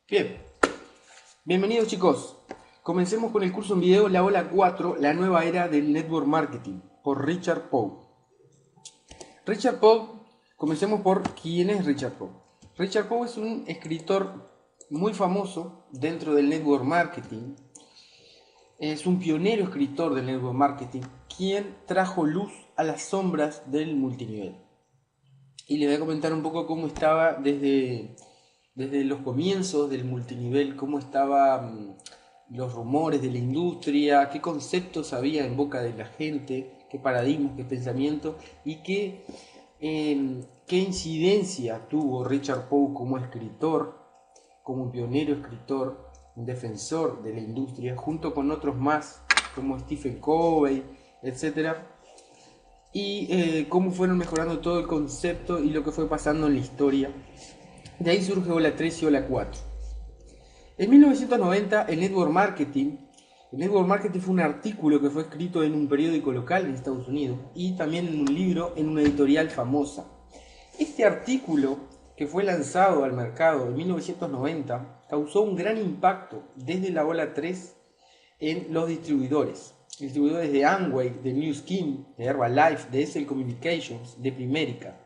Bien, bienvenidos chicos. Comencemos con el curso en video La Ola 4, la nueva era del Network Marketing, por Richard Pogue. Richard Pogue, comencemos por quién es Richard Pogue. Richard Pogue es un escritor muy famoso dentro del Network Marketing. Es un pionero escritor del Network Marketing, quien trajo luz a las sombras del multinivel. Y les voy a comentar un poco cómo estaba desde los comienzos del multinivel, cómo estaban los rumores de la industria, qué conceptos había en boca de la gente, qué paradigmas, qué pensamientos y qué incidencia tuvo Richard Pogue como escritor, como un pionero escritor, un defensor de la industria, junto con otros más como Stephen Covey, etcétera, y cómo fueron mejorando todo el concepto y lo que fue pasando en la historia. De ahí surge Ola 3 y Ola 4. En 1990, el Network Marketing fue un artículo que fue escrito en un periódico local en Estados Unidos y también en un libro en una editorial famosa. Este artículo, que fue lanzado al mercado en 1990, causó un gran impacto desde la Ola 3 en los distribuidores. Distribuidores de Amway, de New Skin, de Herbalife, de SL Communications, de Primerica.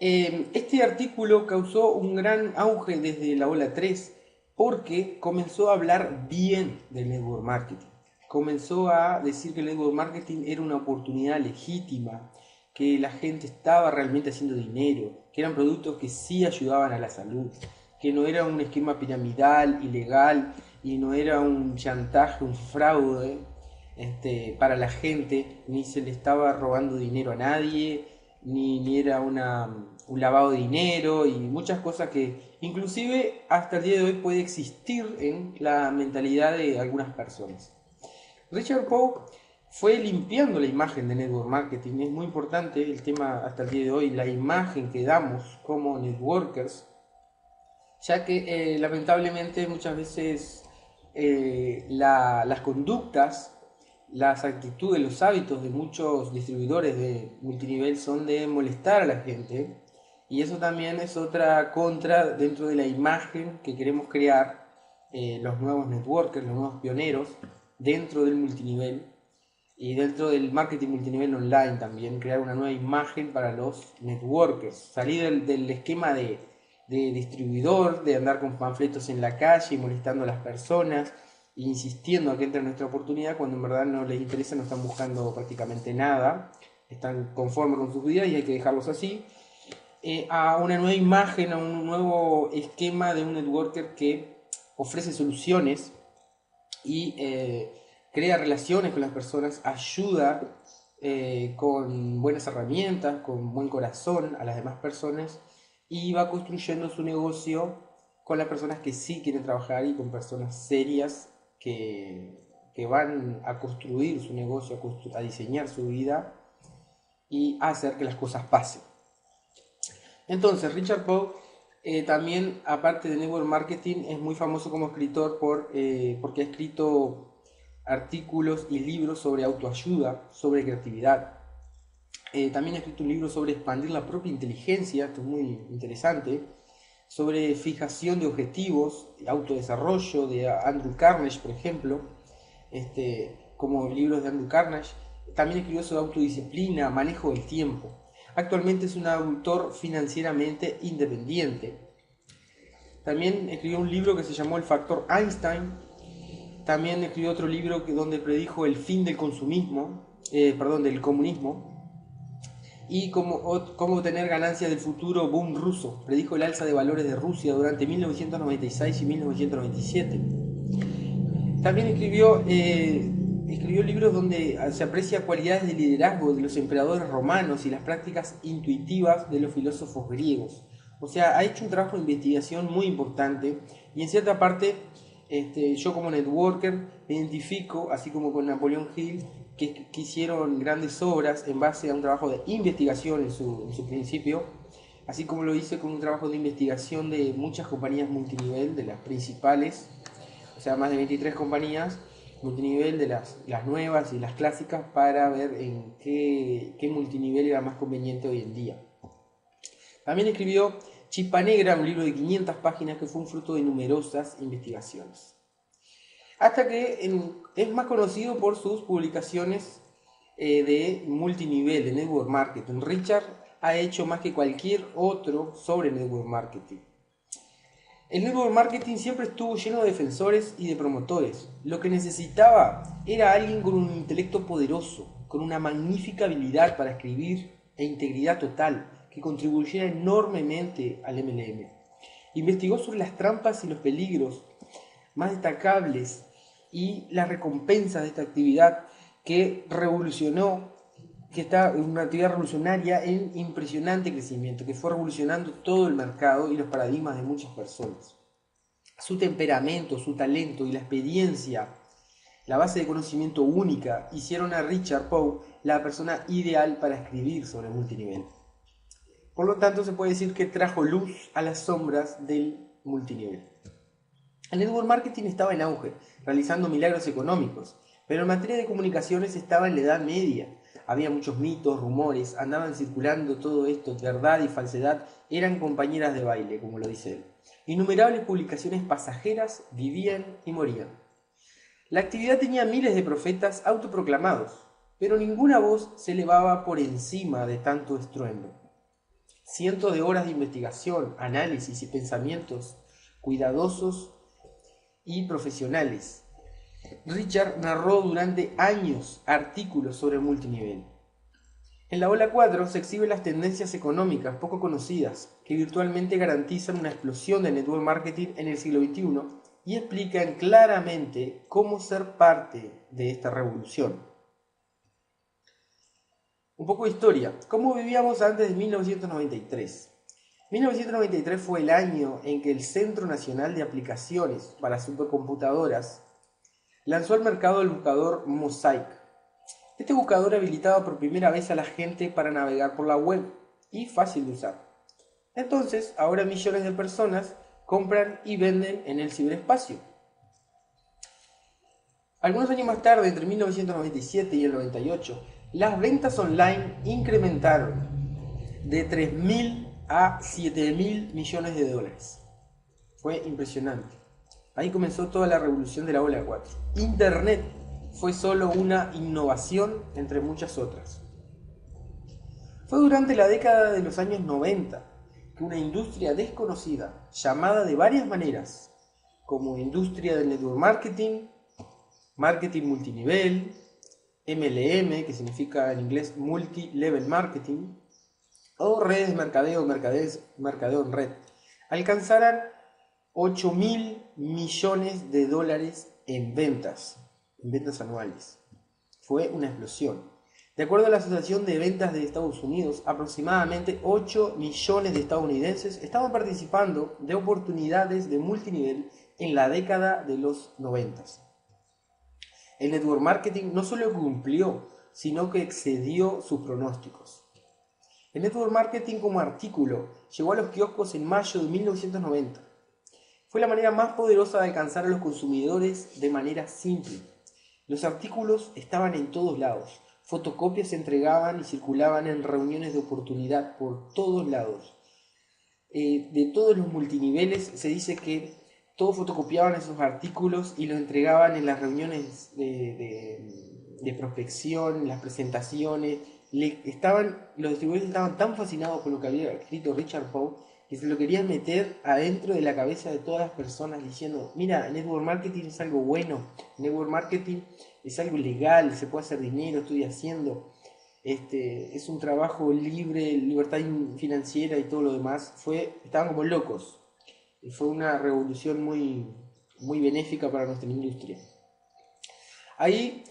Este artículo causó un gran auge desde la Ola 3 porque comenzó a hablar bien del network marketing. Comenzó a decir que el network marketing era una oportunidad legítima, que la gente estaba realmente haciendo dinero, que eran productos que sí ayudaban a la salud, que no era un esquema piramidal, ilegal, y no era un chantaje, un fraude para la gente, ni se le estaba robando dinero a nadie, ni era un lavado de dinero y muchas cosas que inclusive hasta el día de hoy puede existir en la mentalidad de algunas personas. Richard Pogue fue limpiando la imagen de network marketing. Es muy importante el tema hasta el día de hoy, la imagen que damos como networkers, ya que lamentablemente muchas veces las conductas, las actitudes, los hábitos de muchos distribuidores de multinivel son de molestar a la gente, y eso también es otra contra dentro de la imagen que queremos crear los nuevos networkers, los nuevos pioneros dentro del multinivel y dentro del marketing multinivel online también, crear una nueva imagen para los networkers, salir del esquema de distribuidor, de andar con panfletos en la calle molestando a las personas, insistiendo a que entre en nuestra oportunidad cuando en verdad no les interesa, no están buscando prácticamente nada, están conformes con sus vidas y hay que dejarlos así, a una nueva imagen, a un nuevo esquema de un networker que ofrece soluciones y crea relaciones con las personas, ayuda con buenas herramientas, con buen corazón a las demás personas y va construyendo su negocio con las personas que sí quieren trabajar y con personas serias que van a construir su negocio, a diseñar su vida y a hacer que las cosas pasen. Entonces, Richard Pogue también, aparte de Network Marketing, es muy famoso como escritor porque ha escrito artículos y libros sobre autoayuda, sobre creatividad. También ha escrito un libro sobre expandir la propia inteligencia, esto es muy interesante, sobre fijación de objetivos, autodesarrollo de Andrew Carnegie, por ejemplo, como libros de Andrew Carnegie. También escribió sobre autodisciplina, manejo del tiempo. Actualmente es un autor financieramente independiente. También escribió un libro que se llamó El Factor Einstein. También escribió otro libro donde predijo el fin del consumismo, del comunismo y cómo tener ganancias del futuro boom ruso. Predijo el alza de valores de Rusia durante 1996 y 1997. También escribió libros donde se aprecia cualidades de liderazgo de los emperadores romanos y las prácticas intuitivas de los filósofos griegos. O sea, ha hecho un trabajo de investigación muy importante y en cierta parte yo como networker me identifico, así como con Napoleón Hill, que hicieron grandes obras en base a un trabajo de investigación en su principio, así como lo hice con un trabajo de investigación de muchas compañías multinivel, de las principales, o sea, más de 23 compañías multinivel de las nuevas y las clásicas para ver en qué multinivel era más conveniente hoy en día. También escribió Chispa Negra, un libro de 500 páginas que fue un fruto de numerosas investigaciones. Hasta que es más conocido por sus publicaciones de multinivel, de network marketing. Richard ha hecho más que cualquier otro sobre network marketing. El network marketing siempre estuvo lleno de defensores y de promotores. Lo que necesitaba era alguien con un intelecto poderoso, con una magnífica habilidad para escribir e integridad total, que contribuyera enormemente al MLM. Investigó sobre las trampas y los peligros más destacables y las recompensas de esta actividad que revolucionó, que está en una actividad revolucionaria en impresionante crecimiento, que fue revolucionando todo el mercado y los paradigmas de muchas personas. Su temperamento, su talento y la experiencia, la base de conocimiento única, hicieron a Richard Poe la persona ideal para escribir sobre multinivel. Por lo tanto, se puede decir que trajo luz a las sombras del multinivel. El network marketing estaba en auge, realizando milagros económicos, pero en materia de comunicaciones estaba en la Edad Media. Había muchos mitos, rumores, andaban circulando todo esto, verdad y falsedad eran compañeras de baile, como lo dice él. Innumerables publicaciones pasajeras vivían y morían. La actividad tenía miles de profetas autoproclamados, pero ninguna voz se elevaba por encima de tanto estruendo. Cientos de horas de investigación, análisis y pensamientos cuidadosos y profesionales. Richard narró durante años artículos sobre multinivel. En la ola 4 se exhiben las tendencias económicas poco conocidas que virtualmente garantizan una explosión de network marketing en el siglo XXI y explican claramente cómo ser parte de esta revolución. Un poco de historia. ¿Cómo vivíamos antes de 1993? 1993 fue el año en que el Centro Nacional de Aplicaciones para Supercomputadoras lanzó al mercado el buscador Mosaic. Este buscador habilitaba por primera vez a la gente para navegar por la web y fácil de usar. Entonces, ahora millones de personas compran y venden en el ciberespacio. Algunos años más tarde, entre 1997 y el 98, las ventas online incrementaron de 3.000 a 7.000 millones de dólares. Fue impresionante. Ahí comenzó toda la revolución de la ola 4. Internet fue solo una innovación entre muchas otras. Fue durante la década de los años 90 que una industria desconocida, llamada de varias maneras, como industria del network marketing, marketing multinivel, MLM, que significa en inglés multi-level marketing, o redes de mercadeo, mercadeo en red, alcanzaran 8.000 millones de dólares en ventas anuales. Fue una explosión. De acuerdo a la Asociación de Ventas de Estados Unidos, aproximadamente 8 millones de estadounidenses estaban participando de oportunidades de multinivel en la década de los 90. El network marketing no solo cumplió, sino que excedió sus pronósticos. El network marketing como artículo llegó a los kioscos en mayo de 1990. Fue la manera más poderosa de alcanzar a los consumidores de manera simple. Los artículos estaban en todos lados. Fotocopias se entregaban y circulaban en reuniones de oportunidad por todos lados. De todos los multiniveles se dice que todos fotocopiaban esos artículos y los entregaban en las reuniones de prospección, en las presentaciones. Los distribuidores estaban tan fascinados con lo que había escrito Richard Poe que se lo querían meter adentro de la cabeza de todas las personas diciendo, mira, network marketing es algo bueno, network marketing es algo legal, se puede hacer dinero, estoy haciendo, es un trabajo libre, libertad financiera y todo lo demás. Estaban como locos. Y fue una revolución muy, muy benéfica para nuestra industria. Ahí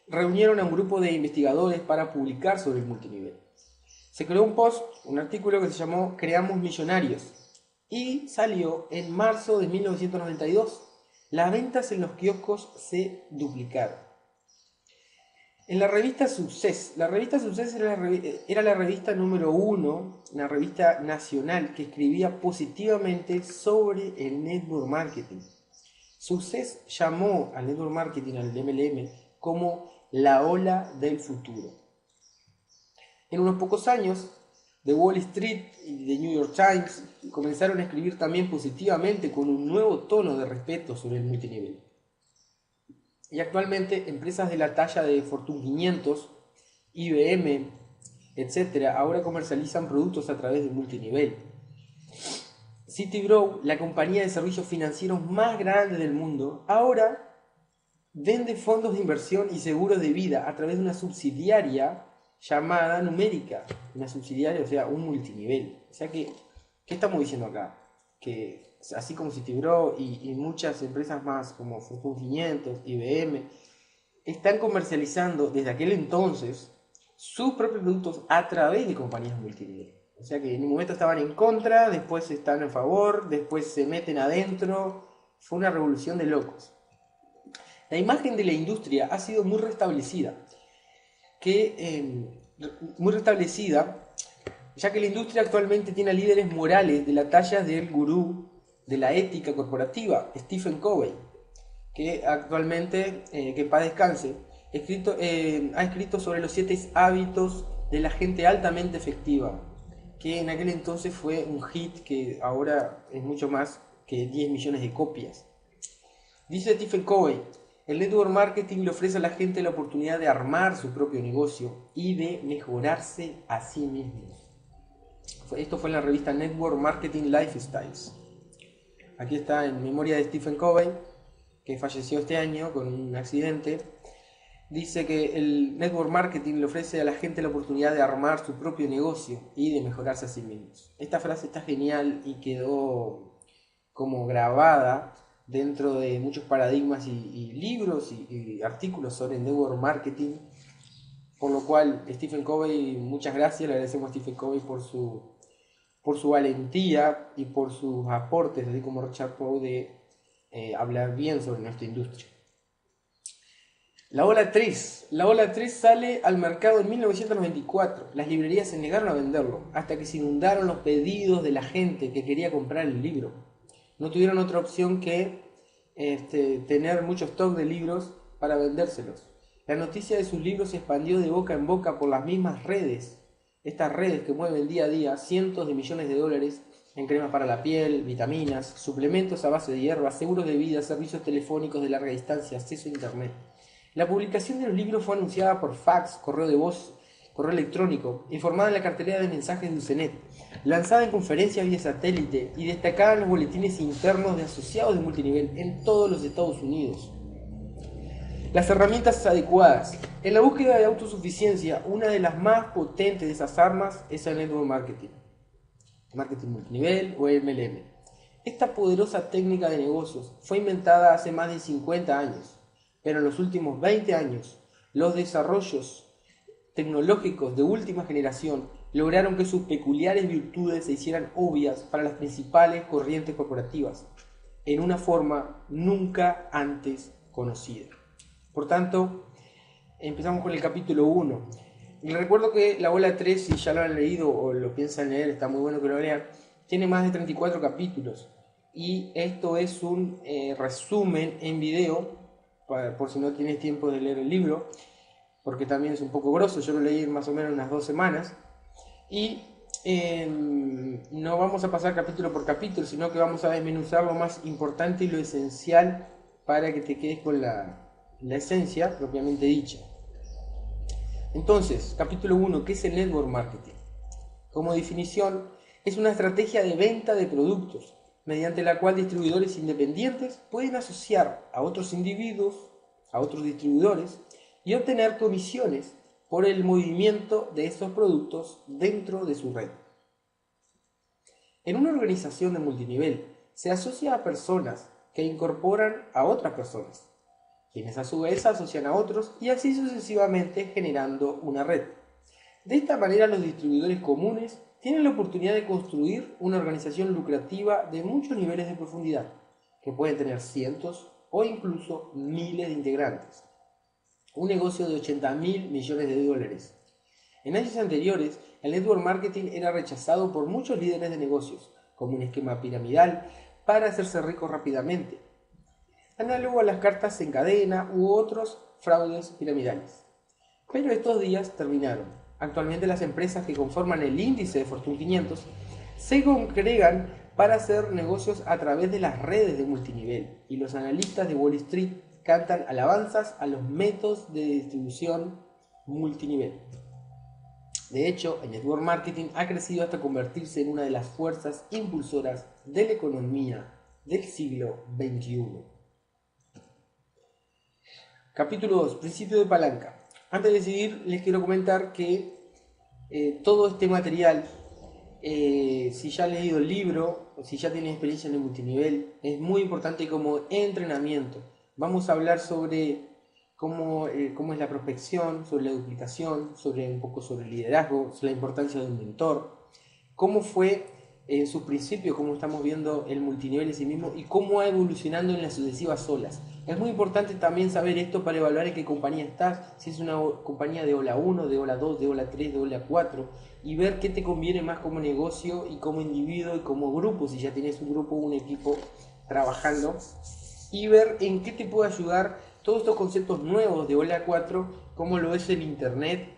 reunieron a un grupo de investigadores para publicar sobre el multinivel. Se creó un artículo que se llamó Creamos Millonarios y salió en marzo de 1992. Las ventas en los kioscos se duplicaron. En la revista Success era la revista número 1, una revista nacional que escribía positivamente sobre el network marketing. Success llamó al network marketing, al MLM, como la ola del futuro. En unos pocos años, The Wall Street y The New York Times comenzaron a escribir también positivamente con un nuevo tono de respeto sobre el multinivel. Y actualmente empresas de la talla de Fortune 500, IBM, etc., ahora comercializan productos a través del multinivel. Citigrow, la compañía de servicios financieros más grande del mundo, ahora vende fondos de inversión y seguros de vida a través de una subsidiaria llamada Numérica, una subsidiaria, o sea, un multinivel. O sea que, ¿qué estamos diciendo acá? Que así como Citigrow y muchas empresas más como Fortune 500, IBM, están comercializando desde aquel entonces sus propios productos a través de compañías multinivel. O sea que en un momento estaban en contra, después están a favor, después se meten adentro. Fue una revolución de locos. La imagen de la industria ha sido muy restablecida, ya que la industria actualmente tiene líderes morales de la talla del gurú de la ética corporativa, Stephen Covey, que actualmente, que en paz descanse, ha escrito sobre los 7 hábitos de la gente altamente efectiva, que en aquel entonces fue un hit que ahora es mucho más que 10 millones de copias. Dice Stephen Covey: el network marketing le ofrece a la gente la oportunidad de armar su propio negocio y de mejorarse a sí mismos. Esto fue en la revista Network Marketing Lifestyles. Aquí está en memoria de Stephen Covey, que falleció este año con un accidente. Dice que el network marketing le ofrece a la gente la oportunidad de armar su propio negocio y de mejorarse a sí mismos. Esta frase está genial y quedó como grabada dentro de muchos paradigmas y libros y artículos sobre el network marketing, por lo cual Stephen Covey, muchas gracias, le agradecemos a Stephen Covey por su valentía y por sus aportes, así como Richard Poe, de hablar bien sobre nuestra industria. La ola 3 sale al mercado en 1994. Las librerías se negaron a venderlo, hasta que se inundaron los pedidos de la gente que quería comprar el libro. No tuvieron otra opción que tener mucho stock de libros para vendérselos. La noticia de sus libros se expandió de boca en boca por las mismas redes. Estas redes que mueven día a día cientos de millones de dólares en cremas para la piel, vitaminas, suplementos a base de hierbas, seguros de vida, servicios telefónicos de larga distancia, acceso a internet. La publicación de los libros fue anunciada por fax, correo de voz, correo electrónico, informada en la cartelera de mensajes de Usenet, lanzada en conferencias vía satélite y destacada en los boletines internos de asociados de multinivel en todos los Estados Unidos. Las herramientas adecuadas. En la búsqueda de autosuficiencia, una de las más potentes de esas armas es el network marketing, marketing multinivel o MLM. Esta poderosa técnica de negocios fue inventada hace más de 50 años. Pero en los últimos 20 años, los desarrollos tecnológicos de última generación lograron que sus peculiares virtudes se hicieran obvias para las principales corrientes corporativas, en una forma nunca antes conocida. Por tanto, empezamos con el capítulo 1. Les recuerdo que la ola 3, si ya lo han leído o lo piensan leer, está muy bueno que lo lean, tiene más de 34 capítulos. Y esto es un resumen en video, por si no tienes tiempo de leer el libro, porque también es un poco grosso. Yo lo leí en más o menos unas 2 semanas. Y no vamos a pasar capítulo por capítulo, sino que vamos a desmenuzar lo más importante y lo esencial para que te quedes con la esencia propiamente dicha. Entonces, capítulo 1, ¿qué es el network marketing? Como definición, es una estrategia de venta de productos, mediante la cual distribuidores independientes pueden asociar a otros individuos, a otros distribuidores, y obtener comisiones por el movimiento de estos productos dentro de su red. En una organización de multinivel se asocia a personas que incorporan a otras personas, quienes a su vez asocian a otros y así sucesivamente generando una red. De esta manera los distribuidores comunes tienen la oportunidad de construir una organización lucrativa de muchos niveles de profundidad, que pueden tener cientos o incluso miles de integrantes. Un negocio de 80.000 millones de dólares. En años anteriores, el network marketing era rechazado por muchos líderes de negocios como un esquema piramidal para hacerse ricos rápidamente, análogo a las cartas en cadena u otros fraudes piramidales. Pero estos días terminaron. Actualmente las empresas que conforman el índice de Fortune 500 se congregan para hacer negocios a través de las redes de multinivel, y los analistas de Wall Street cantan alabanzas a los métodos de distribución multinivel. De hecho, el network marketing ha crecido hasta convertirse en una de las fuerzas impulsoras de la economía del siglo XXI. Capítulo 2. Principio de palanca. Antes de seguir, les quiero comentar que todo este material, si ya has leído el libro o si ya tienes experiencia en el multinivel, es muy importante como entrenamiento. Vamos a hablar sobre cómo es la prospección, sobre la duplicación, un poco sobre el liderazgo, sobre la importancia de un mentor, cómo fue en sus principios, cómo estamos viendo el multinivel en sí mismo y cómo va evolucionando en las sucesivas olas. Es muy importante también saber esto para evaluar en qué compañía estás, si es una compañía de ola 1, de ola 2, de ola 3, de ola 4, y ver qué te conviene más como negocio y como individuo y como grupo, si ya tienes un grupo o un equipo trabajando, y ver en qué te puede ayudar todos estos conceptos nuevos de ola 4, cómo lo es el internet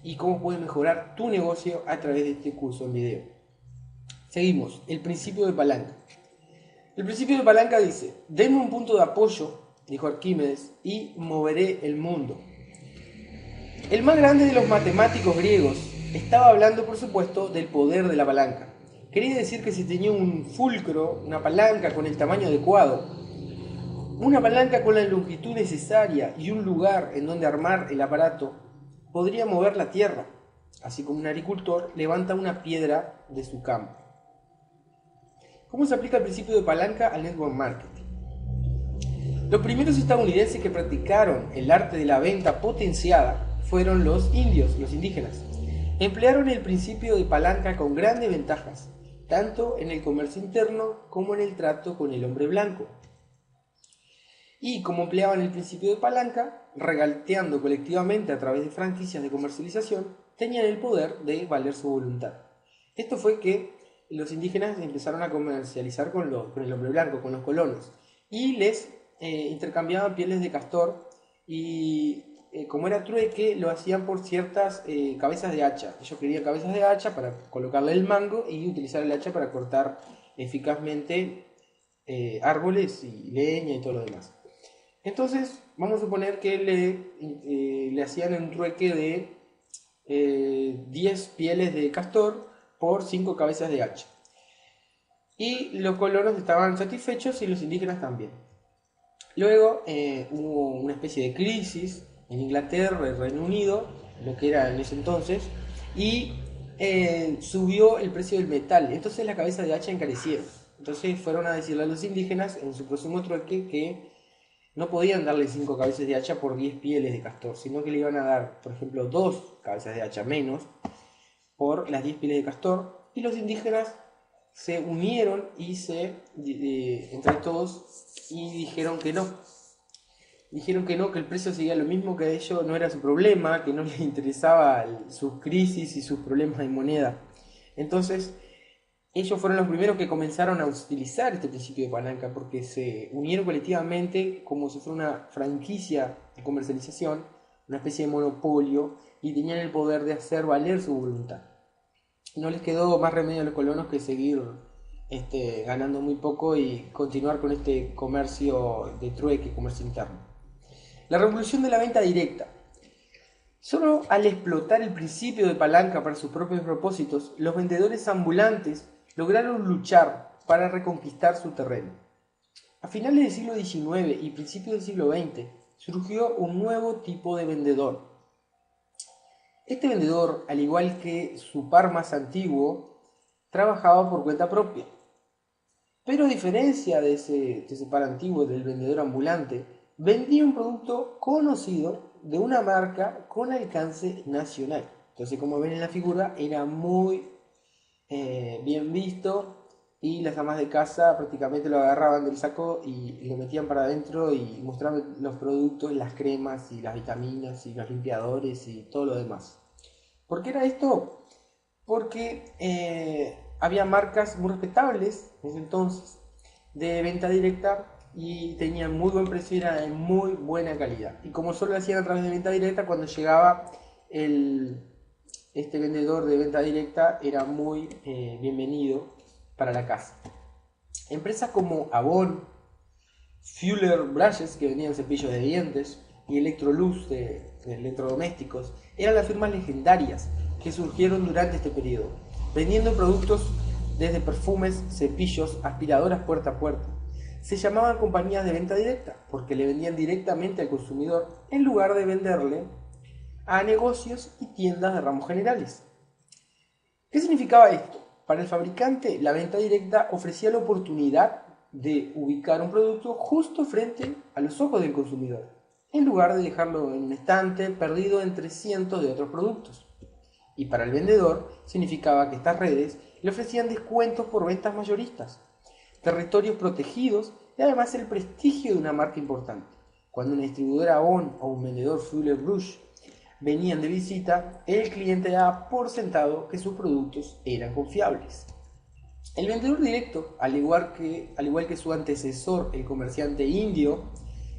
y cómo puedes mejorar tu negocio a través de este curso en video. Seguimos, el principio de palanca. El principio de palanca dice: denme un punto de apoyo, dijo Arquímedes, y moveré el mundo. El más grande de los matemáticos griegos estaba hablando, por supuesto, del poder de la palanca. Quería decir que si tenía un fulcro, una palanca con el tamaño adecuado, una palanca con la longitud necesaria y un lugar en donde armar el aparato, podría mover la tierra, así como un agricultor levanta una piedra de su campo. ¿Cómo se aplica el principio de palanca al network marketing? Los primeros estadounidenses que practicaron el arte de la venta potenciada fueron los indios, los indígenas. Emplearon el principio de palanca con grandes ventajas, tanto en el comercio interno como en el trato con el hombre blanco. Y como empleaban el principio de palanca, regateando colectivamente a través de franquicias de comercialización, tenían el poder de valer su voluntad. Esto fue que los indígenas empezaron a comercializar con el hombre blanco, con los colonos, y les intercambiaban pieles de castor, y como era trueque, lo hacían por ciertas cabezas de hacha. Ellos querían cabezas de hacha para colocarle el mango y utilizar el hacha para cortar eficazmente árboles y leña y todo lo demás. Entonces, vamos a suponer que le hacían un trueque de 10 pieles de castor por 5 cabezas de hacha. Y los colonos estaban satisfechos y los indígenas también. Luego hubo una especie de crisis en Inglaterra, el Reino Unido, lo que era en ese entonces, y subió el precio del metal. Entonces las cabezas de hacha encarecieron. Entonces fueron a decirle a los indígenas en su próximo trueque que no podían darle 5 cabezas de hacha por 10 pieles de castor, sino que le iban a dar, por ejemplo, 2 cabezas de hacha menos por las 10 pieles de castor, y los indígenas se unieron y entre todos y dijeron que no. Dijeron que no, que el precio seguía lo mismo, que a ellos no era su problema, que no les interesaba sus crisis y sus problemas de moneda. Entonces, ellos fueron los primeros que comenzaron a utilizar este principio de palanca, porque se unieron colectivamente como si fuera una franquicia de comercialización, una especie de monopolio, y tenían el poder de hacer valer su voluntad. No les quedó más remedio a los colonos que seguir ganando muy poco y continuar con este comercio de trueque, comercio interno. La revolución de la venta directa. Solo al explotar el principio de palanca para sus propios propósitos, los vendedores ambulantes lograron luchar para reconquistar su terreno. A finales del siglo XIX y principios del siglo XX surgió un nuevo tipo de vendedor. Este vendedor, al igual que su par más antiguo, trabajaba por cuenta propia. Pero a diferencia de ese par antiguo, del vendedor ambulante, vendía un producto conocido de una marca con alcance nacional. Entonces, como ven en la figura, era muy bien visto, y las amas de casa prácticamente lo agarraban del saco y lo metían para adentro y mostraban los productos, las cremas y las vitaminas y los limpiadores y todo lo demás. ¿Por qué era esto? Porque había marcas muy respetables en ese entonces de venta directa y tenían muy buen precio y era de muy buena calidad. Y como solo lo hacían a través de venta directa, cuando llegaba el este vendedor de venta directa era muy bienvenido para la casa. Empresas como Avon, Fuller Brushes, que vendían cepillos de dientes, y Electrolux de electrodomésticos, eran las firmas legendarias que surgieron durante este periodo, vendiendo productos desde perfumes, cepillos, aspiradoras puerta a puerta. Se llamaban compañías de venta directa porque le vendían directamente al consumidor en lugar de venderle a negocios y tiendas de ramos generales. ¿Qué significaba esto? Para el fabricante, la venta directa ofrecía la oportunidad de ubicar un producto justo frente a los ojos del consumidor, en lugar de dejarlo en un estante perdido entre cientos de otros productos. Y para el vendedor significaba que estas redes le ofrecían descuentos por ventas mayoristas, territorios protegidos y además el prestigio de una marca importante. Cuando una distribuidora Avon o un vendedor Fuller Brush venían de visita, el cliente daba por sentado que sus productos eran confiables. El vendedor directo, al igual que su antecesor, el comerciante indio,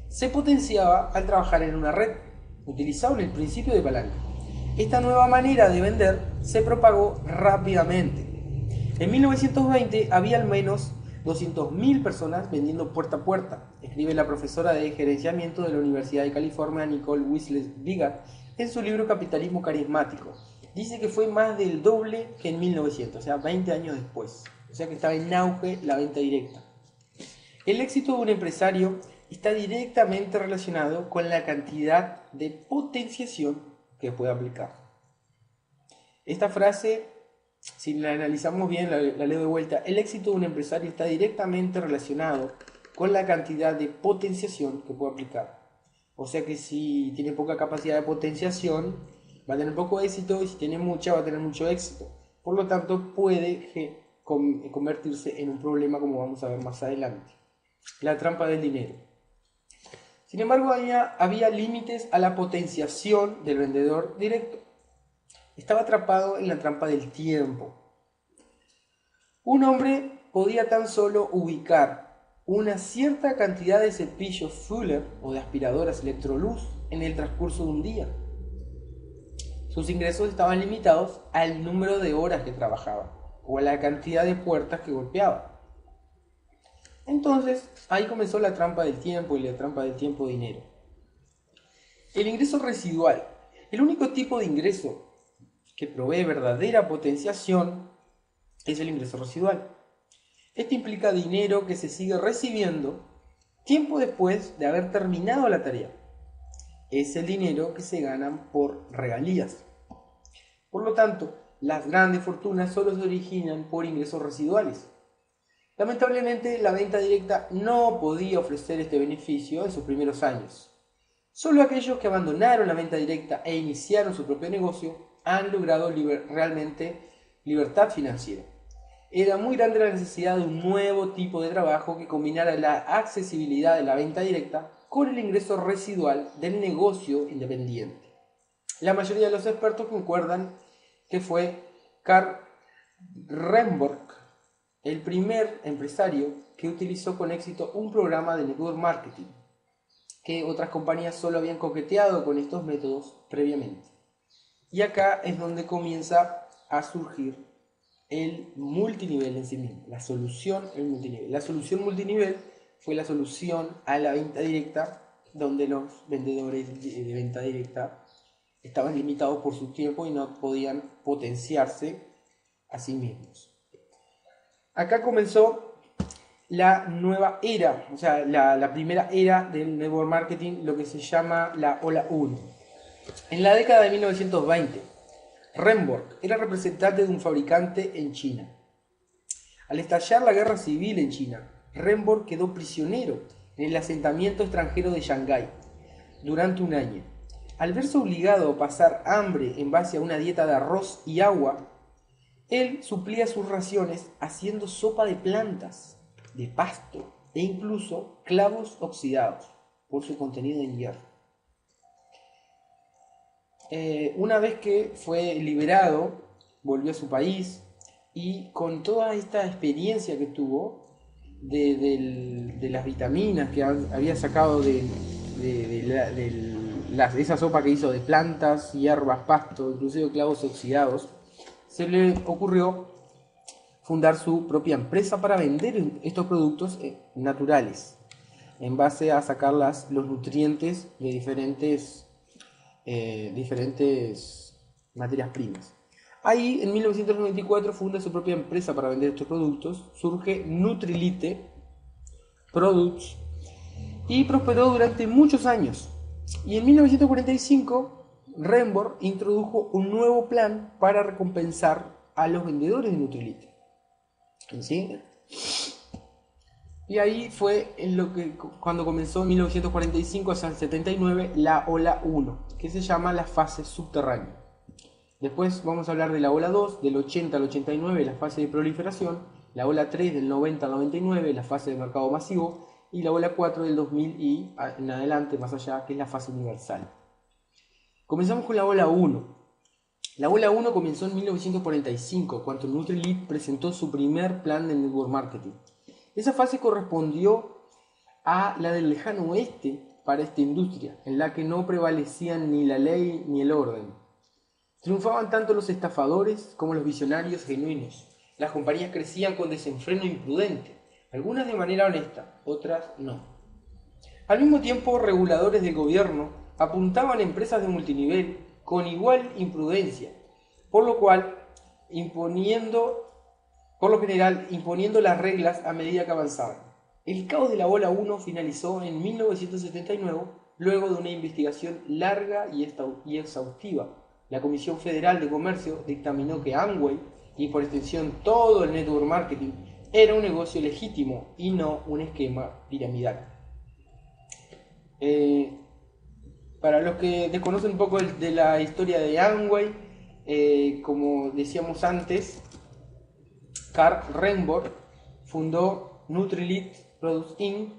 se potenciaba al trabajar en una red. Utilizaban el principio de palanca. Esta nueva manera de vender se propagó rápidamente. En 1920 había al menos 200.000 personas vendiendo puerta a puerta, escribe la profesora de gerenciamiento de la Universidad de California, Nicole Weisler-Bigat, en su libro Capitalismo Carismático. Dice que fue más del doble que en 1900, o sea, 20 años después. O sea que estaba en auge la venta directa. El éxito de un empresario está directamente relacionado con la cantidad de potenciación que puede aplicar. Esta frase, si la analizamos bien, la leo de vuelta. El éxito de un empresario está directamente relacionado con la cantidad de potenciación que puede aplicar. O sea que si tiene poca capacidad de potenciación, va a tener poco éxito, y si tiene mucha, va a tener mucho éxito. Por lo tanto, puede convertirse en un problema, como vamos a ver más adelante. La trampa del dinero. Sin embargo, había límites a la potenciación del vendedor directo. Estaba atrapado en la trampa del tiempo. Un hombre podía tan solo ubicar una cierta cantidad de cepillos Fuller o de aspiradoras Electrolux en el transcurso de un día. Sus ingresos estaban limitados al número de horas que trabajaba o a la cantidad de puertas que golpeaba. Entonces, ahí comenzó la trampa del tiempo y la trampa del tiempo-dinero. El ingreso residual. El único tipo de ingreso que provee verdadera potenciación es el ingreso residual. Este implica dinero que se sigue recibiendo tiempo después de haber terminado la tarea. Es el dinero que se ganan por regalías. Por lo tanto, las grandes fortunas solo se originan por ingresos residuales. Lamentablemente, la venta directa no podía ofrecer este beneficio en sus primeros años. Solo aquellos que abandonaron la venta directa e iniciaron su propio negocio han logrado realmente libertad financiera. Era muy grande la necesidad de un nuevo tipo de trabajo que combinara la accesibilidad de la venta directa con el ingreso residual del negocio independiente. La mayoría de los expertos concuerdan que fue Karl Remborg el primer empresario que utilizó con éxito un programa de network marketing, que otras compañías solo habían coqueteado con estos métodos previamente. Y acá es donde comienza a surgir el multinivel en sí mismo, la solución multinivel. La solución multinivel fue la solución a la venta directa, donde los vendedores de venta directa estaban limitados por su tiempo y no podían potenciarse a sí mismos. Acá comenzó la nueva era, o sea, la primera era del network marketing, lo que se llama la ola 1. En la década de 1920, Remborg era representante de un fabricante en China. Al estallar la guerra civil en China, Remborg quedó prisionero en el asentamiento extranjero de Shanghái durante un año. Al verse obligado a pasar hambre en base a una dieta de arroz y agua, él suplía sus raciones haciendo sopa de plantas, de pasto e incluso clavos oxidados por su contenido en hierro. Una vez que fue liberado, volvió a su país y con toda esta experiencia que tuvo de las vitaminas que había sacado del esa sopa que hizo de plantas, hierbas, pasto, inclusive clavos oxidados, se le ocurrió fundar su propia empresa para vender estos productos naturales, en base a sacar los nutrientes de diferentes materias primas. Ahí, en 1994, funda su propia empresa para vender estos productos, surge Nutrilite Products y prosperó durante muchos años. Y en 1945, Rembrandt introdujo un nuevo plan para recompensar a los vendedores de Nutrilite. ¿Sí? Y ahí fue cuando comenzó en 1945 hasta el 79 la ola 1, que se llama la fase subterránea. Después vamos a hablar de la ola 2, del 80 al 89, la fase de proliferación, la ola 3 del 90 al 99, la fase de mercado masivo, y la ola 4 del 2000 y en adelante, más allá, que es la fase universal. Comenzamos con la ola 1. La ola 1 comenzó en 1945, cuando Nutrilite presentó su primer plan de network marketing. Esa fase correspondió a la del lejano oeste para esta industria, en la que no prevalecían ni la ley ni el orden. Triunfaban tanto los estafadores como los visionarios genuinos. Las compañías crecían con desenfreno imprudente, algunas de manera honesta, otras no. Al mismo tiempo, reguladores del gobierno apuntaban a empresas de multinivel con igual imprudencia, por lo general imponiendo las reglas a medida que avanzaban. El caos de la ola 1 finalizó en 1979, luego de una investigación larga y exhaustiva. La Comisión Federal de Comercio dictaminó que Amway, y por extensión todo el network marketing, era un negocio legítimo y no un esquema piramidal. Para los que desconocen un poco de la historia de Amway, como decíamos antes, Karl Rembrandt fundó Nutrilite Products Inc.,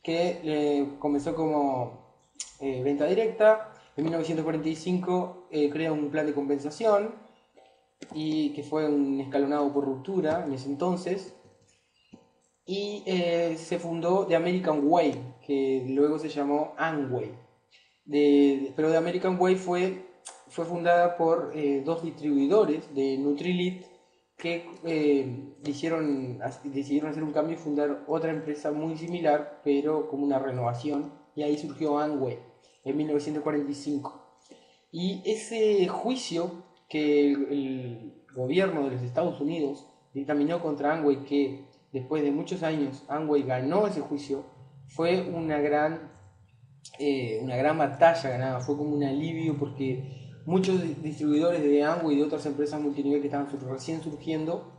que comenzó como venta directa. En 1945 crea un plan de compensación, y que fue un escalonado por ruptura en ese entonces. Y se fundó The American Way, que luego se llamó Amway. Pero The American Way fue fundada por dos distribuidores de Nutrilite que decidieron hacer un cambio y fundar otra empresa muy similar, pero como una renovación, y ahí surgió Amway en 1945. Y ese juicio que el gobierno de los Estados Unidos dictaminó contra Amway, que después de muchos años Amway ganó ese juicio, fue una gran batalla ganada, fue como un alivio, porque muchos distribuidores de Amway y de otras empresas multinivel que estaban recién surgiendo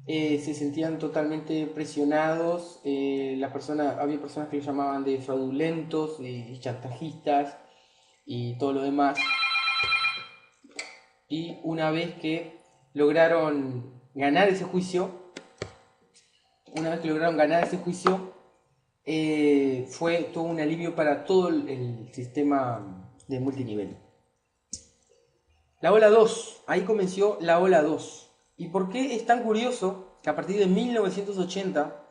se sentían totalmente presionados. Había personas que los llamaban de fraudulentos y chantajistas y todo lo demás. Y una vez que lograron ganar ese juicio, fue todo un alivio para todo el sistema de multinivel. La ola 2, ahí comenzó la ola 2. ¿Y por qué es tan curioso que a partir de 1980,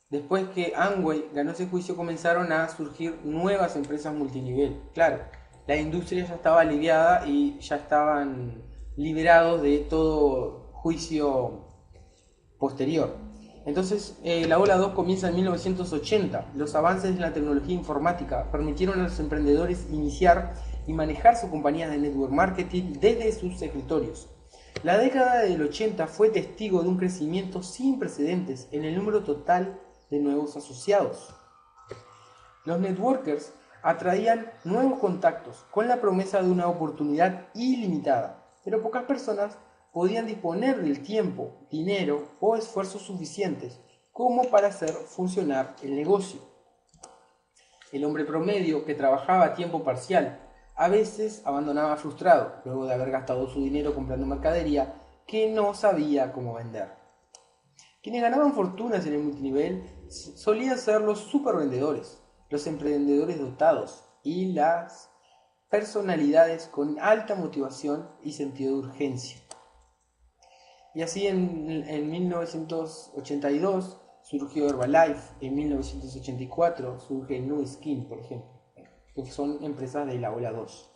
después que Amway ganó ese juicio, comenzaron a surgir nuevas empresas multinivel? Claro, la industria ya estaba aliviada y ya estaban liberados de todo juicio posterior. Entonces, la ola 2 comienza en 1980. Los avances en la tecnología informática permitieron a los emprendedores iniciar y manejar sus compañías de network marketing desde sus escritorios. La década del 80 fue testigo de un crecimiento sin precedentes en el número total de nuevos asociados. Los networkers atraían nuevos contactos con la promesa de una oportunidad ilimitada, pero pocas personas podían disponer del tiempo, dinero o esfuerzos suficientes como para hacer funcionar el negocio. El hombre promedio que trabajaba a tiempo parcial a veces abandonaba frustrado luego de haber gastado su dinero comprando mercadería que no sabía cómo vender. Quienes ganaban fortunas en el multinivel solían ser los supervendedores, los emprendedores dotados y las personalidades con alta motivación y sentido de urgencia. Y así en 1982 surgió Herbalife, en 1984 surge Nu Skin, por ejemplo. que son empresas de la ola 2.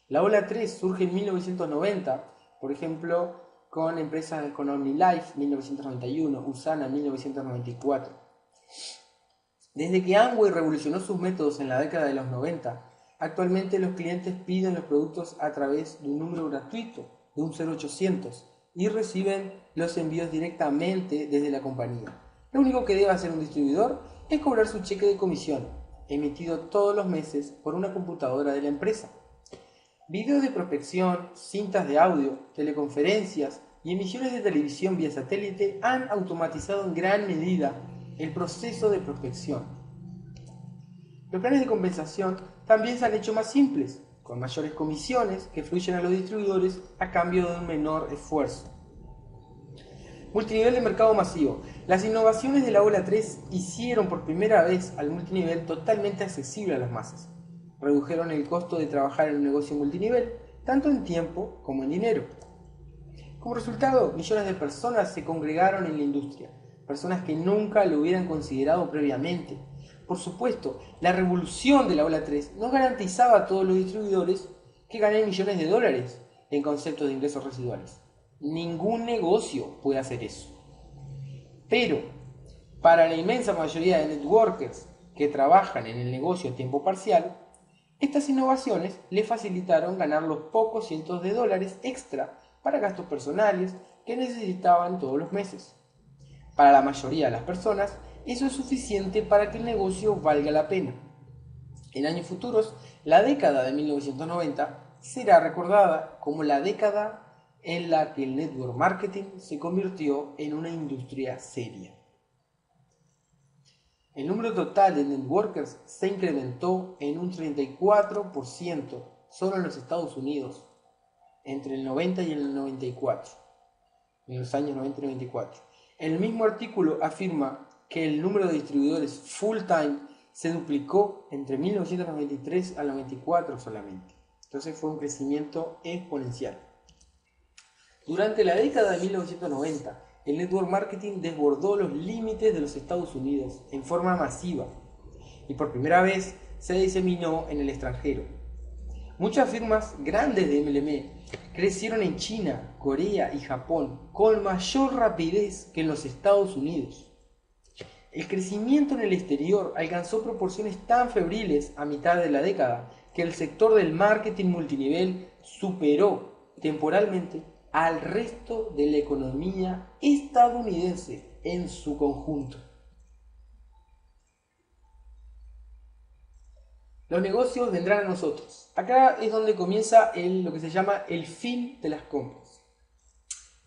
La ola 3 surge en 1990, por ejemplo, con empresas con OmniLife 1991, Usana 1994. Desde que Amway revolucionó sus métodos en la década de los 90, actualmente los clientes piden los productos a través de un número gratuito, de un 0800, y reciben los envíos directamente desde la compañía. Lo único que debe hacer un distribuidor es cobrar su cheque de comisión, emitido todos los meses por una computadora de la empresa. Videos de prospección, cintas de audio, teleconferencias y emisiones de televisión vía satélite han automatizado en gran medida el proceso de prospección. Los planes de compensación también se han hecho más simples, con mayores comisiones que fluyen a los distribuidores a cambio de un menor esfuerzo. Multinivel de mercado masivo. Las innovaciones de la ola 3 hicieron por primera vez al multinivel totalmente accesible a las masas. Redujeron el costo de trabajar en un negocio multinivel, tanto en tiempo como en dinero. Como resultado, millones de personas se congregaron en la industria, personas que nunca lo hubieran considerado previamente. Por supuesto, la revolución de la ola 3 no garantizaba a todos los distribuidores que ganen millones de dólares en conceptos de ingresos residuales. Ningún negocio puede hacer eso. Pero, para la inmensa mayoría de networkers que trabajan en el negocio a tiempo parcial, estas innovaciones le facilitaron ganar los pocos cientos de dólares extra para gastos personales que necesitaban todos los meses. Para la mayoría de las personas, eso es suficiente para que el negocio valga la pena. En años futuros, la década de 1990 será recordada como la década en la que el network marketing se convirtió en una industria seria. El número total de networkers se incrementó en un 34% solo en los Estados Unidos entre el 90 y el 94, en los años 90 y 94. El mismo artículo afirma que el número de distribuidores full-time se duplicó entre 1993 al 94 solamente. Entonces fue un crecimiento exponencial. Durante la década de 1990, el network marketing desbordó los límites de los Estados Unidos en forma masiva y por primera vez se diseminó en el extranjero. Muchas firmas grandes de MLM crecieron en China, Corea y Japón con mayor rapidez que en los Estados Unidos. El crecimiento en el exterior alcanzó proporciones tan febriles a mitad de la década que el sector del marketing multinivel superó temporalmente al resto de la economía estadounidense en su conjunto. Los negocios vendrán a nosotros. Acá es donde comienza lo que se llama el fin de las compras.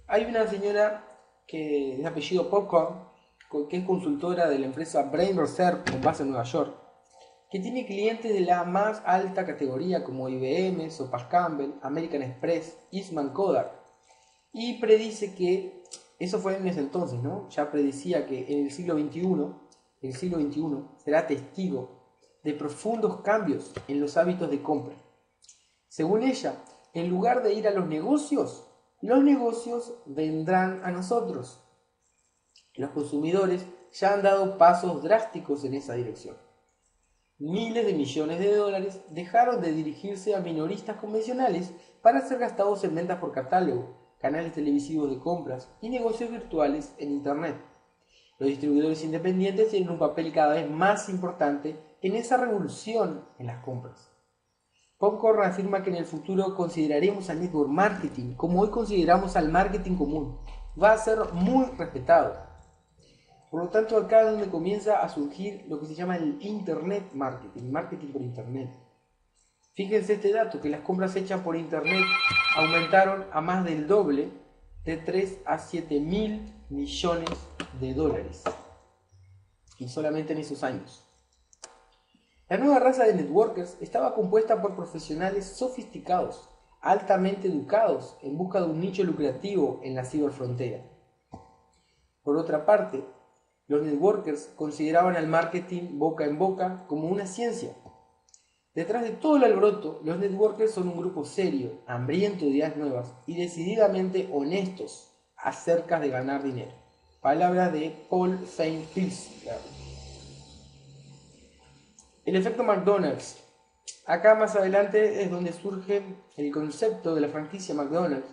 Hay una señora que es de apellido Popcorn, que es consultora de la empresa Brain Reserve con base en Nueva York, que tiene clientes de la más alta categoría como IBM, Sopas Campbell, American Express, Eastman Kodak, y predice que, eso fue en ese entonces, ¿no? Ya predecía que en el siglo XXI será testigo de profundos cambios en los hábitos de compra. Según ella, en lugar de ir a los negocios vendrán a nosotros. Los consumidores ya han dado pasos drásticos en esa dirección. Miles de millones de dólares dejaron de dirigirse a minoristas convencionales para ser gastados en ventas por catálogo, canales televisivos de compras y negocios virtuales en Internet. Los distribuidores independientes tienen un papel cada vez más importante en esa revolución en las compras. Popcorn afirma que en el futuro consideraremos al network marketing como hoy consideramos al marketing común. Va a ser muy respetado. Por lo tanto, acá es donde comienza a surgir lo que se llama el Internet Marketing, marketing por Internet. Fíjense este dato, que las compras hechas por Internet aumentaron a más del doble, de 3 a 7 mil millones de dólares. Y solamente en esos años. La nueva raza de networkers estaba compuesta por profesionales sofisticados, altamente educados, en busca de un nicho lucrativo en la ciberfrontera. Por otra parte, los networkers consideraban al marketing boca en boca como una ciencia. Detrás de todo el alboroto, los networkers son un grupo serio, hambriento de ideas nuevas y decididamente honestos acerca de ganar dinero. Palabras de Paul Fane-Pilzer. El efecto McDonald's. Acá más adelante es donde surge el concepto de la franquicia McDonald's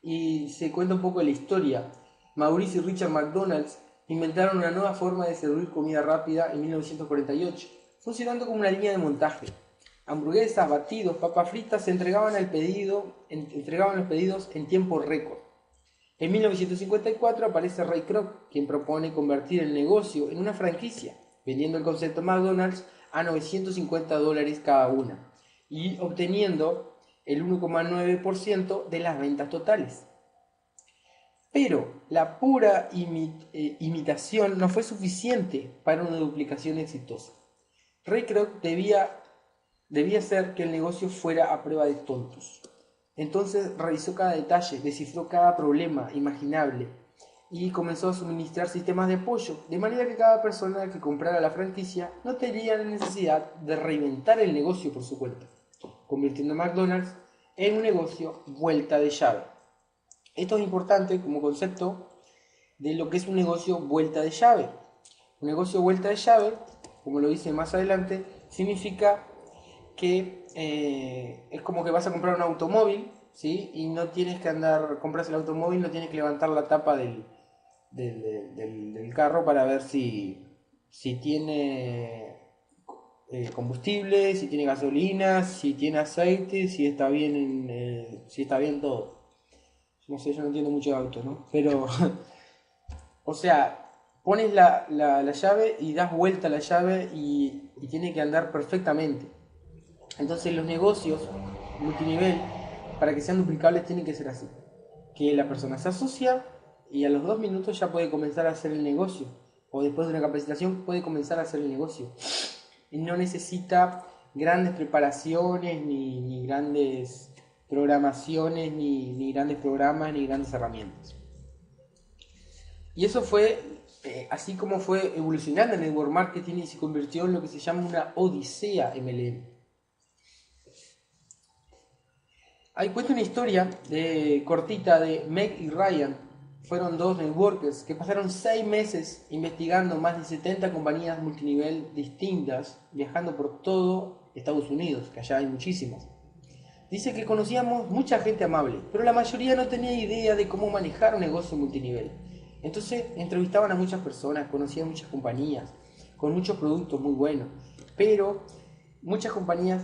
y se cuenta un poco de la historia. Maurice y Richard McDonald's inventaron una nueva forma de servir comida rápida en 1948, funcionando como una línea de montaje. Hamburguesas, batidos, papas fritas se entregaban los pedidos en tiempo récord. En 1954 aparece Ray Kroc, quien propone convertir el negocio en una franquicia, vendiendo el concepto McDonald's a $950 cada una y obteniendo el 1,9% de las ventas totales. Pero la pura imitación no fue suficiente para una duplicación exitosa. Ray Kroc debía hacer que el negocio fuera a prueba de tontos. Entonces revisó cada detalle, descifró cada problema imaginable y comenzó a suministrar sistemas de apoyo, de manera que cada persona que comprara la franquicia no tenía la necesidad de reinventar el negocio por su cuenta, convirtiendo a McDonald's en un negocio vuelta de llave. Esto es importante como concepto de lo que es un negocio vuelta de llave. Un negocio vuelta de llave, como lo dice más adelante, significa que es como que vas a comprar un automóvil, ¿sí? Y no tienes que compras el automóvil, no tienes que levantar la tapa del carro para ver si tiene combustible, si tiene gasolina, si tiene aceite, si está bien todo. No sé, yo no entiendo mucho de auto, ¿no? Pero, o sea, pones la llave y das vuelta a la llave y tiene que andar perfectamente. Entonces los negocios multinivel, para que sean duplicables, tienen que ser así. Que la persona se asocia y a los 2 minutos ya puede comenzar a hacer el negocio. O después de una capacitación puede comenzar a hacer el negocio. Y no necesita grandes preparaciones, ni grandes programaciones, ni grandes programas, ni grandes herramientas. Y eso fue así como fue evolucionando el network marketing y se convirtió en lo que se llama una odisea MLM. Ahí cuenta una historia cortita de Meg y Ryan. Fueron dos networkers que pasaron 6 meses investigando más de 70 compañías multinivel distintas, viajando por todo Estados Unidos, que allá hay muchísimas. Dice que conocíamos mucha gente amable, pero la mayoría no tenía idea de cómo manejar un negocio multinivel. Entonces entrevistaban a muchas personas, conocían muchas compañías, con muchos productos muy buenos, pero muchas compañías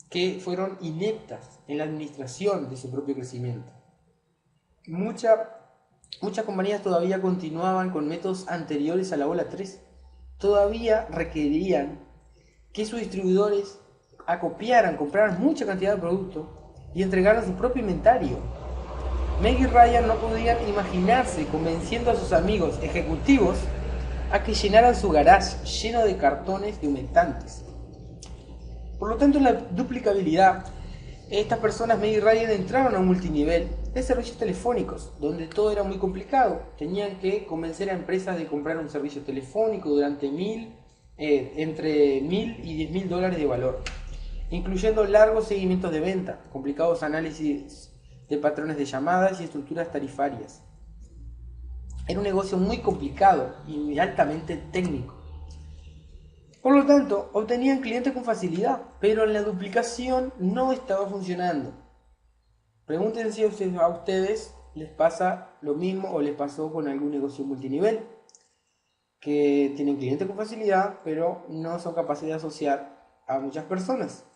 que fueron ineptas en la administración de su propio crecimiento. Muchas compañías todavía continuaban con métodos anteriores a la ola 3. Todavía requerían que sus distribuidores acopiaran, compraran mucha cantidad de productos y entregaran su propio inventario. Meg y Ryan no podían imaginarse convenciendo a sus amigos ejecutivos a que llenaran su garage lleno de cartones de humectantes. Por lo tanto, en la duplicabilidad, estas personas, Meg y Ryan, entraron a un multinivel de servicios telefónicos, donde todo era muy complicado. Tenían que convencer a empresas de comprar un servicio telefónico durante entre $1,000 y $10,000 de valor, incluyendo largos seguimientos de venta, complicados análisis de patrones de llamadas y estructuras tarifarias. Era un negocio muy complicado y altamente técnico. Por lo tanto, obtenían clientes con facilidad, pero la duplicación no estaba funcionando. Pregúntense si a ustedes les pasa lo mismo o les pasó con algún negocio multinivel, que tienen clientes con facilidad, pero no son capaces de asociar a muchas personas.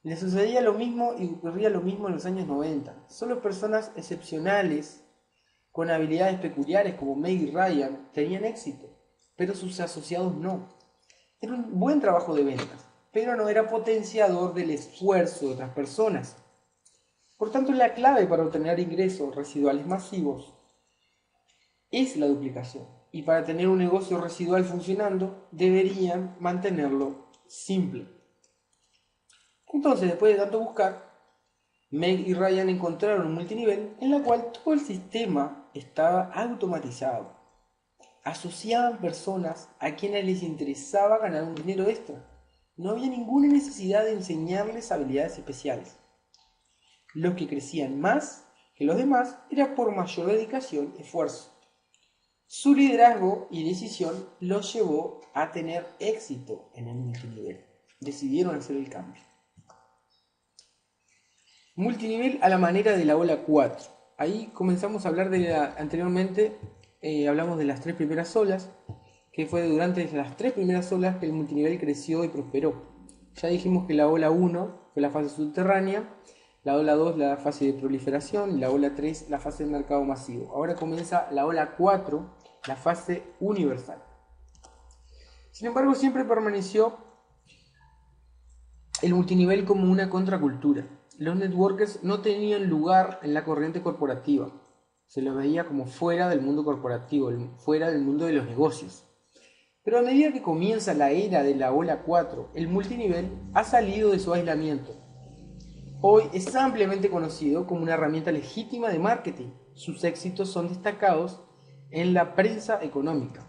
Les sucedía lo mismo y ocurría lo mismo en los años 90. Solo personas excepcionales con habilidades peculiares como Meg y Ryan tenían éxito, pero sus asociados no. Era un buen trabajo de ventas, pero no era potenciador del esfuerzo de otras personas. Por tanto, la clave para obtener ingresos residuales masivos es la duplicación. Y para tener un negocio residual funcionando, deberían mantenerlo simple. Entonces, después de tanto buscar, Meg y Ryan encontraron un multinivel en la cual todo el sistema estaba automatizado. Asociaban personas a quienes les interesaba ganar un dinero extra. No había ninguna necesidad de enseñarles habilidades especiales. Los que crecían más que los demás era por mayor dedicación y esfuerzo. Su liderazgo y decisión los llevó a tener éxito en el multinivel. decidieron hacer el cambio. Multinivel a la manera de la ola 4. Ahí comenzamos a hablar anteriormente, hablamos de las 3 primeras olas, que fue durante las 3 primeras olas que el multinivel creció y prosperó. Ya dijimos que la ola 1 fue la fase subterránea, la ola 2 la fase de proliferación y la ola 3 la fase de mercado masivo. Ahora comienza la ola 4, la fase universal. Sin embargo, siempre permaneció el multinivel como una contracultura. Los networkers no tenían lugar en la corriente corporativa. Se los veía como fuera del mundo corporativo, fuera del mundo de los negocios. Pero a medida que comienza la era de la ola 4, el multinivel ha salido de su aislamiento. Hoy es ampliamente conocido como una herramienta legítima de marketing. Sus éxitos son destacados en la prensa económica.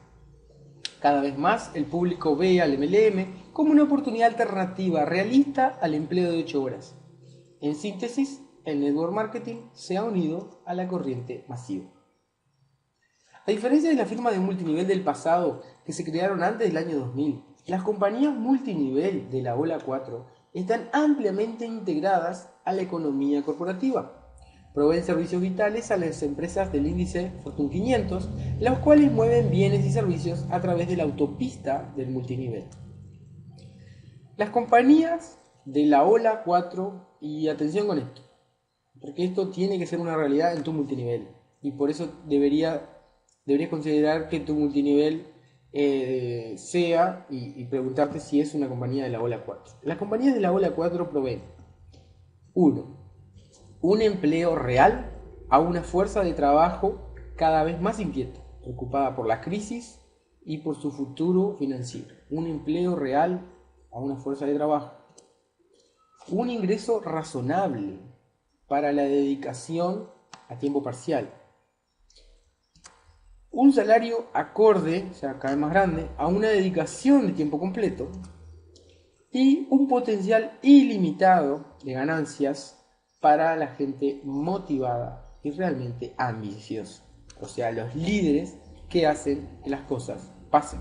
Cada vez más el público ve al MLM como una oportunidad alternativa realista al empleo de 8 horas. En síntesis, el network marketing se ha unido a la corriente masiva. A diferencia de las firmas de multinivel del pasado que se crearon antes del año 2000, las compañías multinivel de la ola 4 están ampliamente integradas a la economía corporativa. Proveen servicios vitales a las empresas del índice Fortune 500, las cuales mueven bienes y servicios a través de la autopista del multinivel. Las compañías de la ola 4, y atención con esto, porque esto tiene que ser una realidad en tu multinivel, y por eso deberías considerar que tu multinivel sea y preguntarte si es una compañía de la ola 4. Las compañías de la ola 4 proveen 1. Un empleo real a una fuerza de trabajo cada vez más inquieta, preocupada por la crisis y por su futuro financiero. Un empleo real a una fuerza de trabajo. Un ingreso razonable para la dedicación a tiempo parcial. Un salario acorde, o sea, cada vez más grande, a una dedicación de tiempo completo. Y un potencial ilimitado de ganancias para la gente motivada y realmente ambiciosa. O sea, los líderes que hacen que las cosas pasen.